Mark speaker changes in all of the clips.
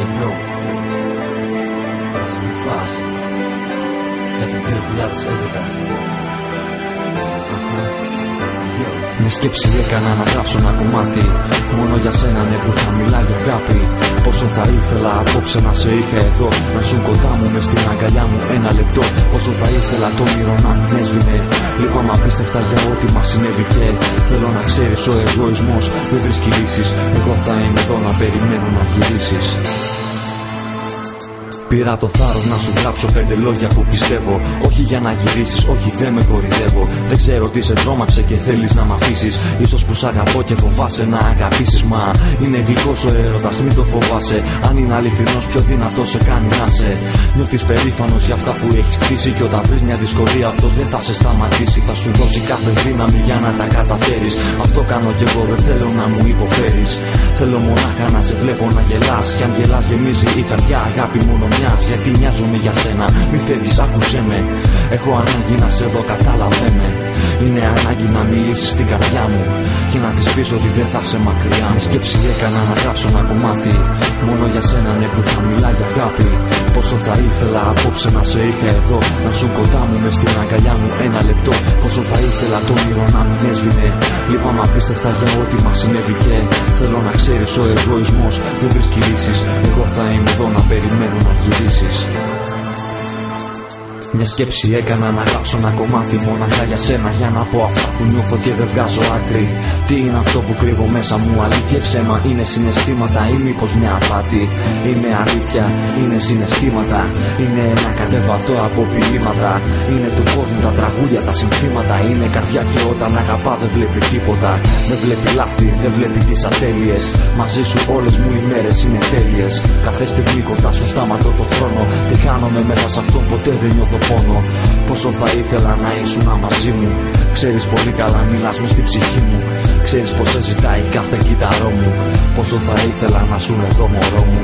Speaker 1: Εγώ στη φάση για το 2011. Μια σκέψη έκανα να γράψω ένα κομμάτι μόνο για σένα, ναι, που θα μιλάει για αγάπη. Πόσο θα ήθελα απόψε να σε είχα εδώ, να σου κοντά μου μες στην αγκαλιά μου ένα λεπτό. Πόσο θα ήθελα το όνειρο να μην έσβηνε. Λυπάμαι απίστευτα για ό,τι μας συνέβη και θέλω να ξέρεις, ο εγωισμός δεν βρίσκει λύσεις. Εγώ θα είμαι εδώ να περιμένω να γυρίσεις. Πήρα το θάρρος να σου γράψω 5 λόγια που πιστεύω. Όχι για να γυρίσεις, όχι δεν με κορυδεύω. Δεν ξέρω τι σε τρόμαξε και θέλεις να μ' αφήσεις. Ίσως που σ' αγαπώ και φοβάσαι να αγαπήσεις. Μα είναι γλυκός ο έρωτας, μην το φοβάσαι. Αν είναι αληθινός, πιο δυνατός σε κάνει να σε. Νιώθεις περήφανος για αυτά που έχεις κτίσει. Και όταν βρεις μια δυσκολία, αυτός δεν θα σε σταματήσει. Θα σου δώσει κάθε δύναμη για να τα καταφέρεις. Αυτό κάνω κι εγώ, δεν θέλω να μου υποφέρεις. Θέλω μονάχα να σε βλέπω να γελάς. Κι αν γελάς, γεμίζει η καρδιά αγάπη μόνο. Γιατί νοιάζομαι για σένα, μη φεύγεις, άκουσέ με. Έχω ανάγκη να σε δω, κατάλαβέ με. Είναι ανάγκη να μιλήσεις στην καρδιά μου και να της πεις ότι δεν θα σε μακριά. Με σκέψη έκανα να γράψω ένα κομμάτι μόνο για σένα, ναι, που θα μιλάει για αγάπη. Πόσο θα ήθελα απόψε να σε είχα εδώ, να σου κοντά μου μες στην αγκαλιά μου ένα λεπτό. Πόσο θα ήθελα το όνειρο να μην έσβηνε. Λυπάμαι απίστευτα για ό,τι μας συνέβη και θέλω να ξέρεις, ο εγωισμός δεν βρίσκει λύσεις. Εγώ θα είμαι εδώ να περιμένω να γυρίσεις. Μια σκέψη έκανα να γράψω ένα κομμάτι μοναχά για σένα, για να πω αυτά που νιώθω και δεν βγάζω άκρη. Τι είναι αυτό που κρύβω μέσα μου, αλήθεια, ψέμα, είναι συναισθήματα ή μήπως μια απάτη? Είναι αλήθεια, είναι συναισθήματα, είναι ένα κατεβατό από ποίηματα. Είναι του κόσμου τα τραγούδια, τα συνθήματα. Είναι καρδιά και όταν αγαπά δεν βλέπει τίποτα. Δεν βλέπει λάθη, δεν βλέπει τις ατέλειες. Μαζί σου όλες μου οι μέρες είναι τέλειες. Κάθε στιγμή κοντά σου σταματώ το χρόνο. Τι χάνομαι μέσα σε αυτόν, ποτέ δεν νιώθω πόνο. Πόσο θα ήθελα να ήσουν μαζί μου. Ξέρεις πολύ καλά, μιλάς μες στην ψυχή μου. Ξέρεις πως σε ζητάει κάθε κύτταρό μου. Πόσο θα ήθελα να σου εδώ, μωρό μου.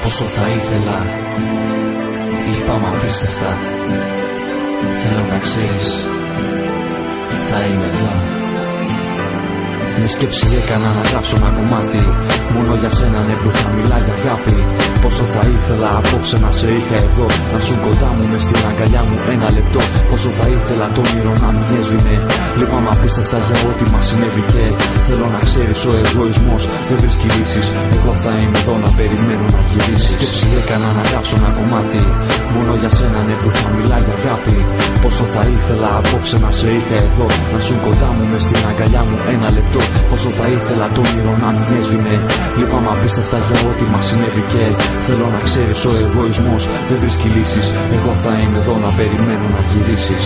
Speaker 1: Πόσο θα ήθελα, λυπάμαι απίστευτα. Θέλω να ξέρεις, θα είμαι εδώ. Με σκέψη έκανα να γράψω ένα κομμάτι μόνο για σένα, ναι, που θα μιλάει για αγάπη. Πόσο θα ήθελα απόψε να σε είχα εδώ, να σου κοντά μου μες στην αγκαλιά μου ένα λεπτό. Πόσο θα ήθελα το όνειρο να μην έσβηνε. Λυπάμαι απίστευτα για ό,τι μας συνέβη και θέλω να ξέρεις, ο εγωισμός δεν βρίσκει λύσεις. Εγώ θα είμαι εδώ να περιμένω να γυρίσεις. Σκέψη έκανα να γράψω ένα κομμάτι μόνο για σένα, ναι, που θα μιλάει για αγάπη. Πόσο θα ήθελα απόψε να σε είχα εδώ, να σου κοντά μου μες στην αγκαλιά μου ένα λεπτό. Πόσο θα ήθελα το όνειρο να μην έσβηνε. Λυπάμαι απίστευτα για ό,τι μας συνέβη και θέλω να ξέρεις, ο εγωισμός δεν βρίσκει λύσεις. Εγώ θα είμαι εδώ να περιμένω να γυρίσεις.